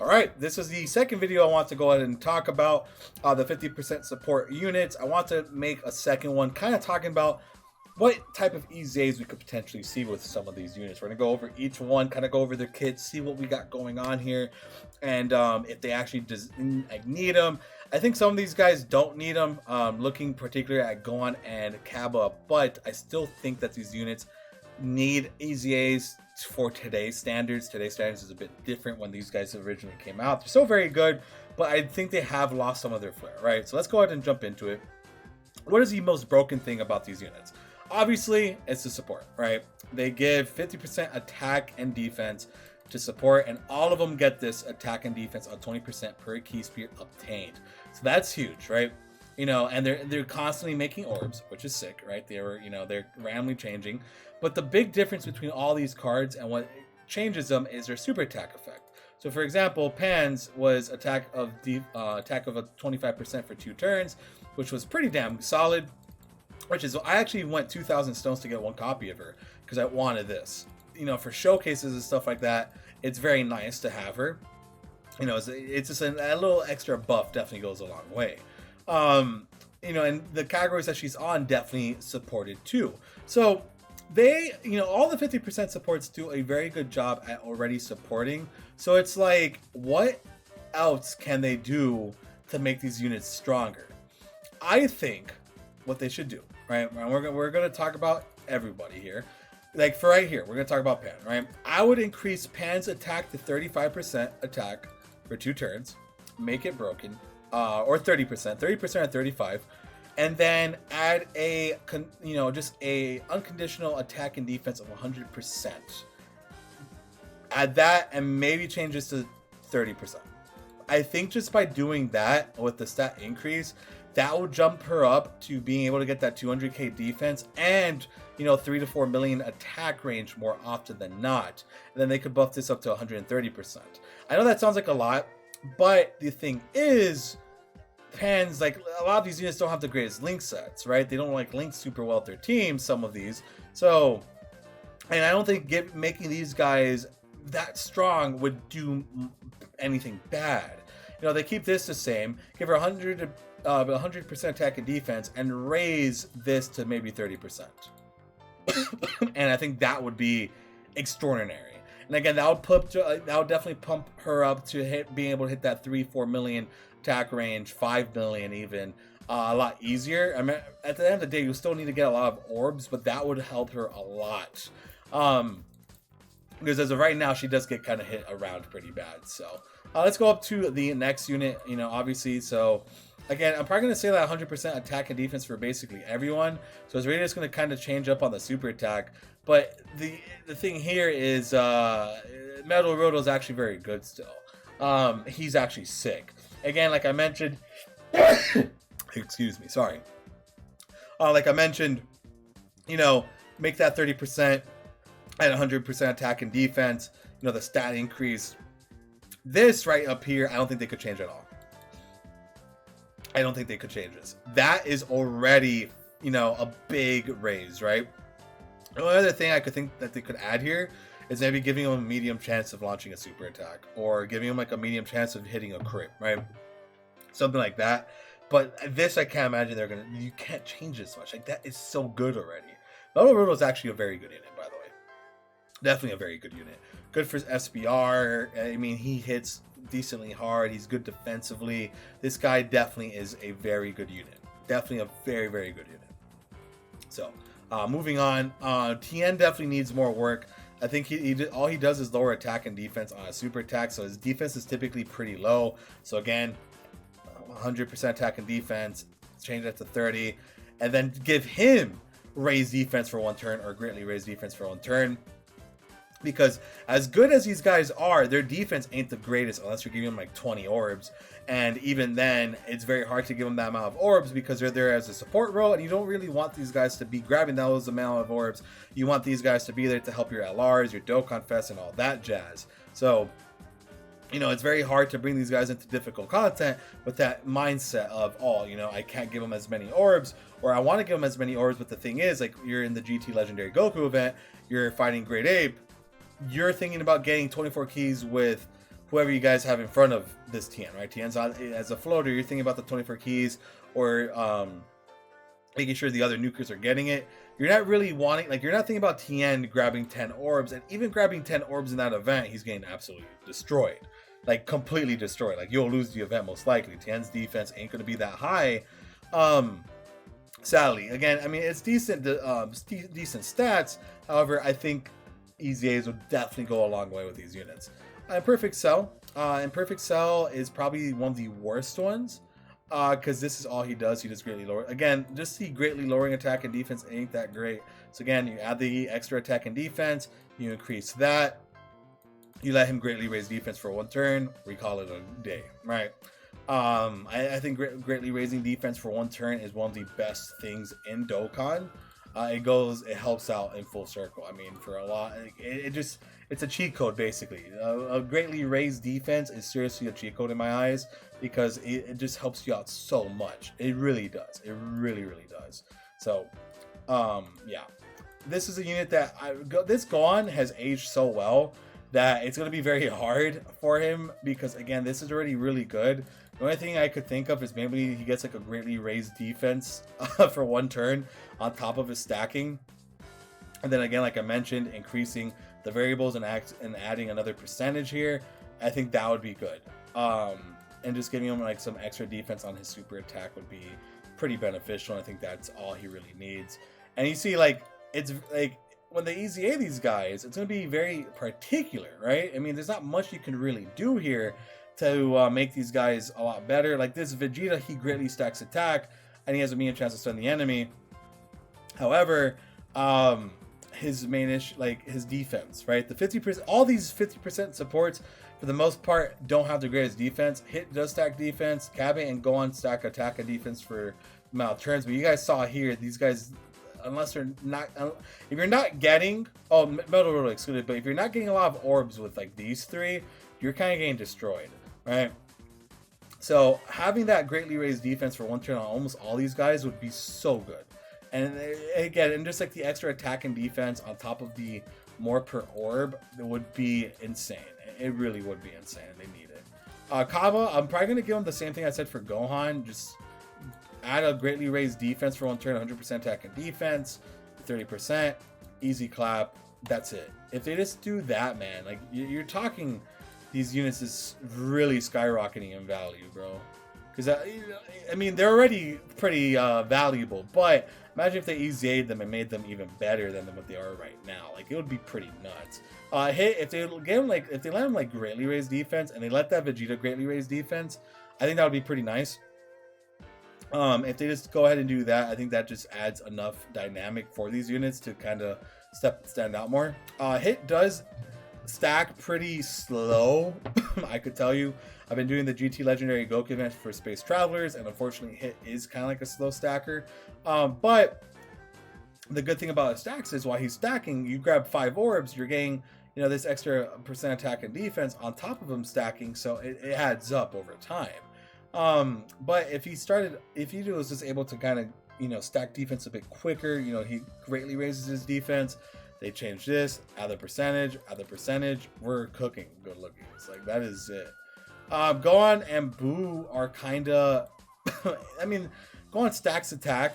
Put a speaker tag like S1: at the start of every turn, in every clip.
S1: All right, this is the second video I want to go ahead and talk about the 50% support units. I want to make a second one kind of talking about what type of EZA'S we could potentially see with some of these units. We're going to go over each one, kind of go over their kits, see what we got going on here, and if they actually need them. I think some of these guys don't need them, looking particularly at Gohan and Kaba, but I still think that these units need EZA'S for today's standards. Today's standards is a bit different when these guys originally came out. They're still very good, but I think they have lost some of their flair, right? So let's go ahead and jump into it. What is the most broken thing about these units? Obviously, it's the support, right? They give 50% attack and defense to support, and all of them get this attack and defense on 20% per key speed obtained. So that's huge, right? You know, and they're constantly making orbs, which is sick, right? They're randomly changing. But the big difference between all these cards and what changes them is their super attack effect. So for example, Pan's was attack of a 25% for 2 turns, which was pretty damn solid. Which is, I actually went 2,000 stones to get one copy of her because I wanted this. You know, for showcases and stuff like that, it's very nice to have her. You know, it's just a little extra buff definitely goes a long way. You know, and the categories that she's on definitely supported too. So they, you know, all the 50% supports do a very good job at already supporting. So it's like, what else can they do to make these units stronger? I think what they should do, right? We're gonna talk about everybody here. Like for right here, we're gonna talk about Pan, right? I would increase Pan's attack to 35% attack for 2 turns, make it broken, or 30% or 35, and then add a just a unconditional attack and defense of 100%. Add that and maybe change this to 30%. I think just by doing that with the stat increase, that will jump her up to being able to get that 200k defense and 3 to 4 million attack range more often than not. And then they could buff this up to 130%. I know that sounds like a lot, but the thing is, Pan's, like, a lot of these units don't have the greatest link sets, right? They don't like link super well with their teams, some of these. So, and I don't think making these guys that strong would do anything bad. You know, they keep this the same, give her 100% attack and defense, and raise this to maybe 30%. And I think that would be extraordinary. And again, that would definitely pump her up to being able to hit that 3-4 million attack range, 5 million even, a lot easier. I mean, at the end of the day, you still need to get a lot of orbs, but that would help her a lot. Because as of right now, she does get kind of hit around pretty bad. So let's go up to the next unit, obviously. So again, I'm probably going to say that 100% attack and defense for basically everyone. So it's really just going to kind of change up on the super attack. But the thing here is Metal Rildo is actually very good still. He's actually sick. Again, like I mentioned, excuse me, sorry. Like I mentioned, make that 30% at 100% attack and defense. The stat increase. This right up here, I don't think they could change at all. I don't think they could change this. That is already, a big raise, right? The only other thing I could think that they could add here is maybe giving them a medium chance of launching a super attack, or giving them like a medium chance of hitting a crit, right? Something like that. But this, I can't imagine you can't change this much. Like, that is so good already. Metal Rildo is actually a very good unit, by the way. Definitely a very good unit. Good for SBR. I mean, he hits decently hard. He's good defensively. This guy definitely is a very good unit. Definitely a very, very good unit. So, moving on. Tien definitely needs more work. I think all he does is lower attack and defense on a super attack, so his defense is typically pretty low. So again, 100% attack and defense, change that to 30, and then give him raise defense for 1 turn, or greatly raise defense for 1 turn. Because as good as these guys are, their defense ain't the greatest unless you're giving them like 20 orbs. And even then, it's very hard to give them that amount of orbs because they're there as a support role, and you don't really want these guys to be grabbing those amount of orbs. You want these guys to be there to help your LRs, your Dokkan Fest, and all that jazz. So, it's very hard to bring these guys into difficult content with that mindset of, I can't give them as many orbs, or I want to give them as many orbs, but the thing is, like, you're in the GT Legendary Goku event, you're fighting Great Ape, you're thinking about getting 24 keys with whoever you guys have in front of this Tien, right? Tien's on as a floater. You're thinking about the 24 keys, or making sure the other nukers are getting it. You're not really wanting, like, you're not thinking about Tien grabbing 10 orbs, and even grabbing 10 orbs in that event, he's getting absolutely destroyed, like completely destroyed. Like, you'll lose the event most likely. Tien's defense ain't going to be that high. Sadly, again, I mean, it's decent, decent stats. However, I think EZA'S would definitely go a long way with these units. Imperfect Cell. Imperfect Cell is probably one of the worst ones, because this is all he does. He does greatly lower. Again, just see greatly lowering attack and defense ain't that great. So again, you add the extra attack and defense, you increase that, you let him greatly raise defense for 1 turn, we call it a day, right? I think greatly raising defense for 1 turn is one of the best things in Dokkan. It helps out in full circle. I mean, for a lot, it's a cheat code basically. A greatly raised defense is seriously a cheat code in my eyes, because it just helps you out so much. It really does. It really, really does. So, yeah, this is a unit that this Gohan has aged so well that it's going to be very hard for him, because again, this is already really good. The only thing I could think of is maybe he gets like a greatly raised defense for 1 turn on top of his stacking. And then again, like I mentioned, increasing the variables and adding another percentage here. I think that would be good. And just giving him like some extra defense on his super attack would be pretty beneficial. I think that's all he really needs. And you see, like, it's like when they EZA these guys, it's going to be very particular, right? I mean, there's not much you can really do here to make these guys a lot better. Like this Vegeta, he greatly stacks attack, and he has a medium chance to stun the enemy. However, his main issue, like his defense, right? The 50%, all these 50% supports, for the most part, don't have the greatest defense. Hit does stack defense. Cabin and Gohan stack attack and defense for amount of turns. But you guys saw here, these guys, unless they're not, if you're not getting, Metal Riddle excluded, but if you're not getting a lot of orbs with like these 3, you're kind of getting destroyed, right? So having that greatly raised defense for 1 turn on almost all these guys would be so good. And again, and just like the extra attack and defense on top of the more per orb, it would be insane. It really would be insane. They need it. Kava, I'm probably going to give him the same thing I said for Gohan. Just add a greatly raised defense for 1 turn, 100% attack and defense, 30%, easy clap. That's it. If they just do that, man, like you're talking, these units is really skyrocketing in value, bro. Because, I mean, they're already pretty valuable, but imagine if they EZA'd them and made them even better than what they are right now. Like, it would be pretty nuts. If they get them, like, if they let them like greatly raise defense, and they let that Vegeta greatly raise defense, I think that would be pretty nice. If they just go ahead and do that, I think that just adds enough dynamic for these units to kind of stand out more. Hit does stack pretty slow. I could tell you, I've been doing the GT Legendary Goku event for Space Travelers, and unfortunately Hit is kind of like a slow stacker. But the good thing about his stacks is while he's stacking, you grab 5 orbs, you're getting, you know, this extra percent attack and defense on top of him stacking, so it adds up over time. But if he was just able to kind of, you know, stack defense a bit quicker, you know, he greatly raises his defense. They change this, add the percentage, we're cooking good looking. It's like, that is it. Gohan and Boo are kind of, I mean, Gohan stacks attack,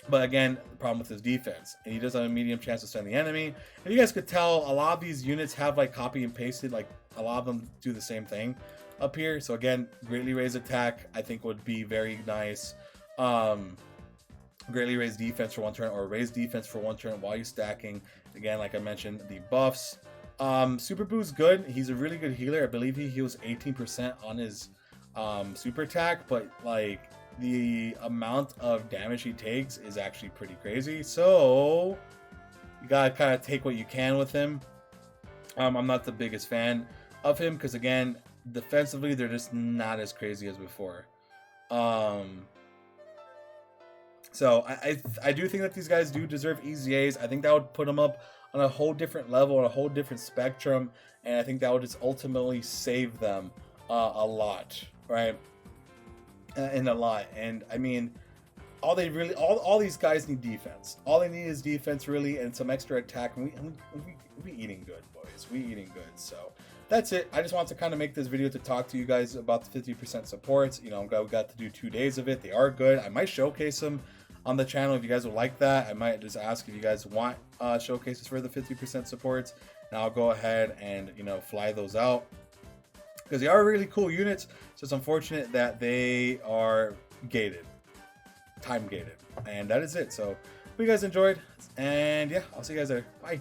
S1: but again, the problem with his defense, and he does have a medium chance to stun the enemy. And you guys could tell, a lot of these units have like copy and pasted, like a lot of them do the same thing up here. So again, greatly raise attack, I think would be very nice. Greatly raise defense for 1 turn, or raise defense for 1 turn while you're stacking. Again, like I mentioned, the buffs. Super Boo's good. He's a really good healer. I believe he heals 18% on his super attack, but like the amount of damage he takes is actually pretty crazy. So you gotta kind of take what you can with him. I'm not the biggest fan of him because, again, defensively they're just not as crazy as before. So I do think that these guys do deserve EZA'S. I think that would put them up on a whole different level, on a whole different spectrum, and I think that would just ultimately save them a lot, right? And a lot. And I mean, all these guys need defense. All they need is defense, really, and some extra attack. And we eating good, boys. We eating good. So that's it. I just want to kind of make this video to talk to you guys about the 50% supports. You know, I'm glad we got to do 2 days of it. They are good. I might showcase them on the channel if you guys would like that. I might just ask if you guys want showcases for the 50% supports, and I'll go ahead and, you know, fly those out, because they are really cool units. So it's unfortunate that they are gated, time gated, and that is it. So hope you guys enjoyed, and yeah, I'll see you guys there. Bye.